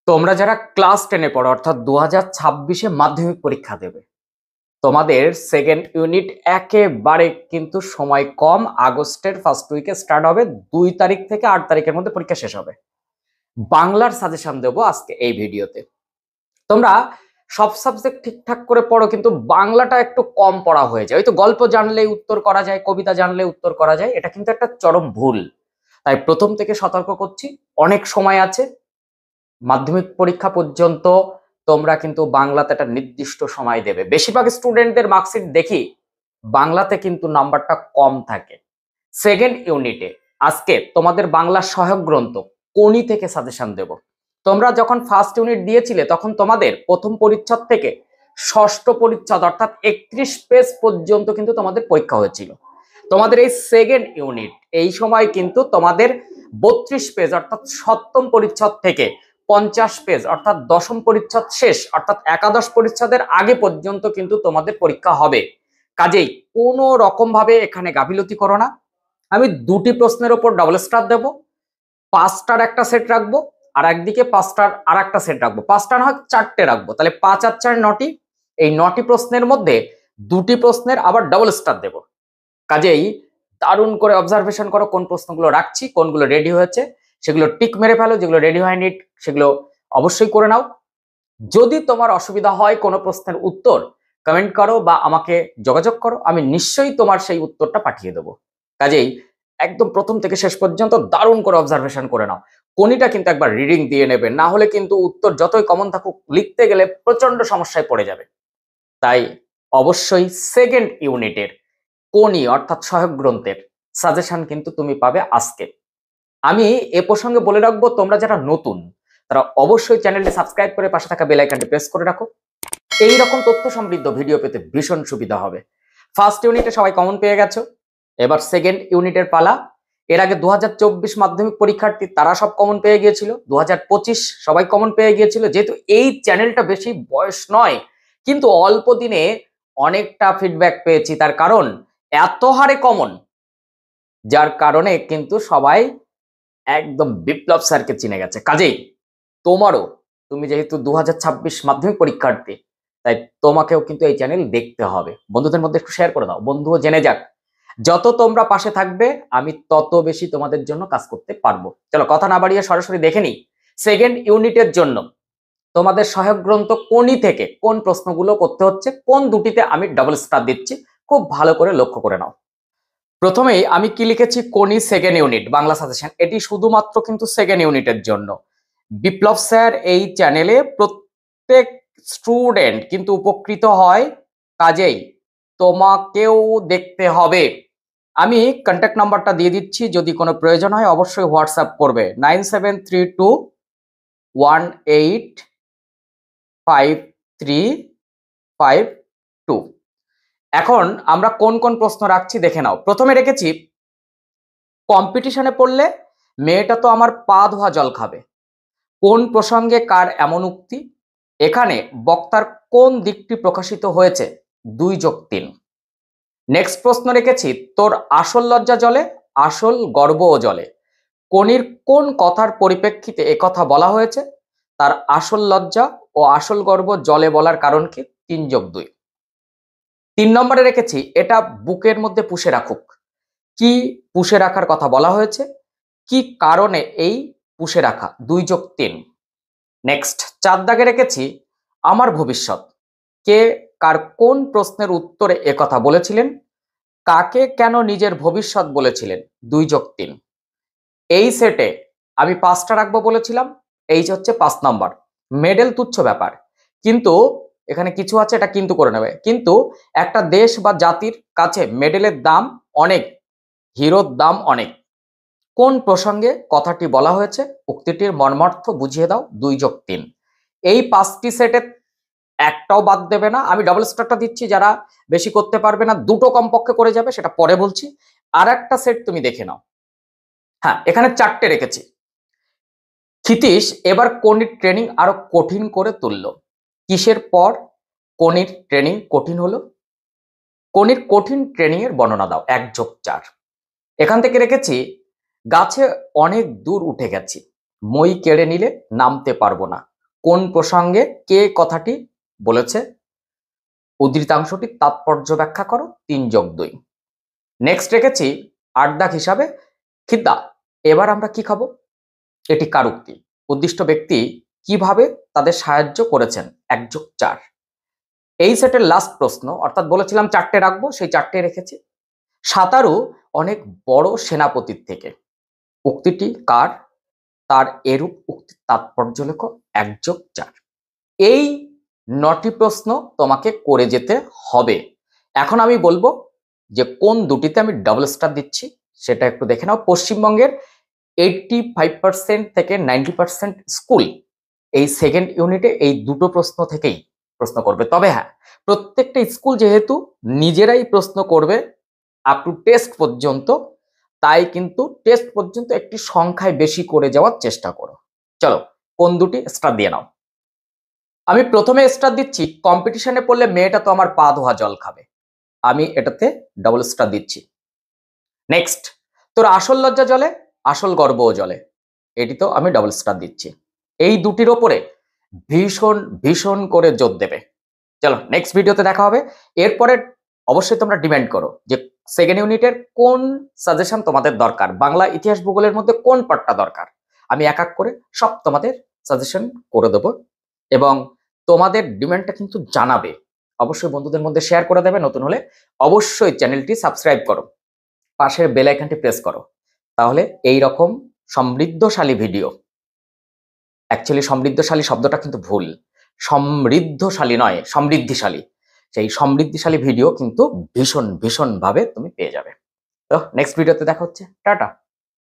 তোমরা যারা ক্লাস 10-এ পড়ো অর্থাৎ 2026-এ মাধ্যমিক পরীক্ষা দেবে, তোমাদের সেকেন্ড ইউনিট একেবারে কিন্তু সময় কম। আগস্টের ফার্স্ট উইকে স্টার্ট হবে, 2 তারিখ থেকে 8 তারিখের মধ্যে পরীক্ষা শেষ হবে। বাংলার সাজেশন দেবো আজকে এই ভিডিওতে। তোমরা সব সাবজেক্ট ঠিকঠাক করে পড়ো, কিন্তু বাংলাটা একটু কম পড়া হয়ে যায়। ওই তো গল্প জানলেই উত্তর করা যায়, কবিতা জানলে উত্তর করা যায়, এটা কিন্তু একটা চরম ভুল। তাই প্রথম থেকে সতর্ক করছি, অনেক সময় আছে, মাধ্যমিক পরীক্ষা পর্যন্ত তোমরা কিন্তু বাংলাতে একটা নির্দিষ্ট সময় দেবে। বেশিরভাগ স্টুডেন্টদের মার্কশিট দেখি বাংলাতে কিন্তু নাম্বারটা কম থাকে। সেকেন্ড ইউনিটে আজকে তোমাদের বাংলা সহায়ক গ্রন্থ কোনি থেকে সাজেশন দেব। তোমরা যখন ফার্স্ট ইউনিট দিয়েছিলে তখন তোমাদের প্রথম পরিচ্ছদ থেকে ষষ্ঠ পরিচ্ছদ অর্থাৎ 31 পেজ পর্যন্ত কিন্তু তোমাদের পরীক্ষা হয়েছিল। তোমাদের এই সেকেন্ড ইউনিট এই সময় কিন্তু তোমাদের 32 পেজ অর্থাৎ সপ্তম পরিচ্ছদ থেকে 50 পেজ অর্থাৎ দশম পরিচ্ছদ শেষ অর্থাৎ একাদশ পরিচ্ছদের আগে পর্যন্ত কিন্তু তোমাদের পরীক্ষা হবে। কাজেই কোনো রকম ভাবে এখানে গাফিলতি করো না। আমি 2টি প্রশ্নের উপর ডাবল স্টার দেব, 5টার একটা সেট রাখবো, আর একদিকে 5টার আর একটা সেট রাখবো। 5টা না হয় 4টে রাখবো, তাহলে 5 আর 4 9টি। এই 9টি প্রশ্নের মধ্যে 2টি প্রশ্নের আবার ডাবল স্টার দেব। কাজেই দারুণ করে অবজারভেশন করো কোন প্রশ্নগুলো রাখছি, কোনগুলো রেডি হয়েছে সেগুলো টিক মেরে ফেলো, যেগুলো রেডি হয়নি সেগুলো অবশ্যই করে নাও। যদি তোমার অসুবিধা হয় কোনো প্রশ্নের উত্তর, কমেন্ট করো বা আমাকে যোগাযোগ করো, আমি নিশ্চয়ই তোমার সেই উত্তরটা পাঠিয়ে দেবো। কাজেই একদম প্রথম থেকে শেষ পর্যন্ত দারুণ করে অবজারভেশন করে নাও। কোনিটা কিন্তু একবার রিডিং দিয়ে নেবে, না হলে কিন্তু উত্তর যতই কমন থাকুক লিখতে গেলে প্রচন্ড সমস্যায় পড়ে যাবে। তাই অবশ্যই সেকেন্ড ইউনিটের কোনি অর্থাৎ সহায়ক গ্রন্থের সাজেশন কিন্তু তুমি পাবে আজকে। আমি এ প্রসঙ্গে বলে রাখবো, তোমরা যারা নতুন তারা অবশ্যই চ্যানেলটি সাবস্ক্রাইব করে পাশে থাকা বেল আইকনটি প্রেস করে রাখো। এই রকম তথ্য সমৃদ্ধ ভিডিও পেতে ভীষণ সুবিধা হবে। ফার্স্ট ইউনিটে সবাই কমন পেয়ে গেছো, এবার সেকেন্ড ইউনিটের পালা। এর আগে 2024 মাধ্যমিক পরীক্ষার্থী তারা সব কমন পেয়ে গিয়েছিল, 2025 সবাই কমন পেয়ে গিয়েছিল। যেহেতু এই চ্যানেলটা বেশি বয়স নয়, কিন্তু অল্প দিনে অনেকটা ফিডব্যাক পেয়েছি, তার কারণ এত হারে কমন, যার কারণে কিন্তু সবাই একদম বিপ্লব স্যারকে চিনে গেছে। কাজেই তোমারও, তুমি যেহেতু 2026 মাধ্যমিক পরীক্ষার্থী, তাই তোমাকেও কিন্তু এই চ্যানেল দেখতে হবে। বন্ধুদের মধ্যে একটু শেয়ার করে দাও, বন্ধুও জেনে যাক। যত তোমরা পাশে থাকবে আমি তত বেশি তোমাদের জন্য কাজ করতে পারবো। চলো কথা না বাড়িয়ে সরাসরি দেখে নিই সেকেন্ড ইউনিটের জন্য তোমাদের সহায়ক গ্রন্থ কোনি থেকে কোন প্রশ্নগুলো করতে হচ্ছে, কোন দুটিতে আমি ডাবল স্টার দিচ্ছি, খুব ভালো করে লক্ষ্য করে নাও। প্রথমেই আমি কি লিখেছি, কোনি সেকেন্ড ইউনিট বাংলা সাজেশন, এটি শুধুমাত্র কিন্তু সেকেন্ড ইউনিটের জন্য। বিপ্লব স্যার এই চ্যানেলে প্রত্যেক স্টুডেন্ট কিন্তু উপকৃত হয়, কাজেই তোমাকেও দেখতে হবে। আমি কন্ট্যাক্ট নাম্বারটা দিয়ে দিচ্ছি, যদি কোনো প্রয়োজন হয় অবশ্যই হোয়াটসঅ্যাপ করবে 9732185352। এখন আমরা কোন কোন প্রশ্ন রাখছি দেখে নাও। প্রথমে রেখেছি, কম্পিটিশনে পড়লে মেয়েটা তো আমার পা ধোয়া জল খাবে, কোন প্রসঙ্গে কার এমন উক্তি, এখানে বক্তার কোন দিকটি প্রকাশিত হয়েছে, 2+3। নেক্সট প্রশ্ন রেখেছি, তোর আসল লজ্জা জলে আসল গর্বও জলে, কোনির কোন কথার পরিপ্রেক্ষিতে একথা বলা হয়েছে, তার আসল লজ্জা ও আসল গর্ব জলে বলার কারণ কি, 3+2। 3 নম্বরে রেখেছি, এটা বুকের মধ্যে পুষে রাখুক, কি পুষে রাখার কথা বলা হয়েছে, কি কারণে এই পুষে রাখা, 2+3। নেক্সট 4 দাগে রেখেছি, আমার ভবিষ্যৎ, কে কার কোন প্রশ্নের উত্তরে একথা বলেছিলেন, কাকে কেন নিজের ভবিষ্যৎ বলেছিলেন, 2+3। এই সেটে আমি 5টা রাখবো বলেছিলাম, এই হচ্ছে 5 নম্বর। মেডেল তুচ্ছ ব্যাপার, কিন্তু এখানে কিছু আছে, এটা কিন্তু করে নেবে। কিন্তু একটা দেশ বা জাতির কাছে মেডেলের দাম অনেক, হিরোর দাম অনেক। কোন প্রসঙ্গে কথাটি বলা হয়েছে, উক্তিটির মর্মার্থ বুঝিয়ে দাও, 2+3। এই 5টি সেটে একটাও বাদ দেবে না। আমি ডাবল স্টারটা দিচ্ছি, যারা বেশি করতে পারবে না 2টো কমপক্ষে করে যাবে, সেটা পরে বলছি। আর একটা সেট তুমি দেখে নাও। হ্যাঁ, এখানে 4টে রেখেছি। ক্ষিতীশ এবার কোনির ট্রেনিং আরো কঠিন করে তুললো, কিসের পর কোনির ট্রেনিং কঠিন হলো, কোনির কঠিন ট্রেনিং এর বর্ণনা দাও, 1+4। এখান থেকে রেখেছি, গাছে অনেক দূর উঠে গেছি, মই কেড়ে নিলে নামতে পারবো না, কোন প্রসঙ্গে কে কথাটি বলেছে, উদ্ধৃতাংশটি তাৎপর্য ব্যাখ্যা করো, 3+2। নেক্সট রেখেছি 8 দাগ হিসাবে খিদ্দা। এবার আমরা কি খাবো, এটি কার উক্তি, উদ্দিষ্ট ব্যক্তি কিভাবে তাদের সাহায্য করেছেন, 1+4। এই সেটের লাস্ট প্রশ্ন, অর্থাৎ বলেছিলাম 4টে রাখবো, সেই 4টে রেখেছি। সাঁতারু অনেক বড় সেনাপতির থেকে, উক্তিটি কার, তার এরূপ উক্তির তাৎপর্য লেখো, 1+4। এই 9টি প্রশ্ন তোমাকে করে যেতে হবে। এখন আমি বলবো যে কোন দুটিতে আমি ডাবল স্টার দিচ্ছি সেটা একটু দেখে নাও। পশ্চিমবঙ্গের 85% থেকে 90% স্কুল এই সেকেন্ড ইউনিটে এই দুটো প্রশ্ন থেকেই প্রশ্ন করবে। তবে হ্যাঁ, প্রত্যেকটা স্কুল যেহেতু নিজেরাই প্রশ্ন করবে আপ টু টেস্ট পর্যন্ত, তাই কিন্তু টেস্ট পর্যন্ত একটি সংখ্যায় বেশি করে যাওয়ার চেষ্টা করো। চলো কোন দুটি স্টার দিয়ে নাও। আমি প্রথমে স্টার দিচ্ছি, কম্পিটিশনে পড়লে মেয়েটা তো আমার পা ধোয়া জল খাবে, আমি এটাতে ডাবল স্টার দিচ্ছি। নেক্সট, তোর আসল লজ্জা জলে আসল গর্বও জলে, এটি তো আমি ডাবল স্টার দিচ্ছি। এই দুটির ওপরে ভীষণ ভীষণ করে জোর দেবে। চলো নেক্সট ভিডিওতে দেখা হবে। এরপরে অবশ্যই তোমরা ডিমান্ড করো যে সেকেন্ড ইউনিটের কোন সাজেশন তোমাদের দরকার, বাংলা ইতিহাস ভূগোলের মধ্যে কোন পার্টটা দরকার, আমি এক এক করে সব তোমাদের সাজেশন করে দেবো। এবং তোমাদের ডিমান্ডটা কিন্তু জানাবে, অবশ্যই বন্ধুদের মধ্যে শেয়ার করে দেবে। নতুন হলে অবশ্যই চ্যানেলটি সাবস্ক্রাইব করো, পাশের বেল আইকনটি প্রেস করো, তাহলে এই রকম সমৃদ্ধশালী ভিডিও, অ্যাকচুয়ালি সমৃদ্ধশালী শব্দটা কিন্তু ভুল, সমৃদ্ধশালী নয়, সমৃদ্ধিশালী, সেই সমৃদ্ধিশালী ভিডিও কিন্তু ভীষণ ভীষণ ভাবে তুমি পেয়ে যাবে। তো নেক্সট ভিডিওতে দেখা হচ্ছে, টাটা।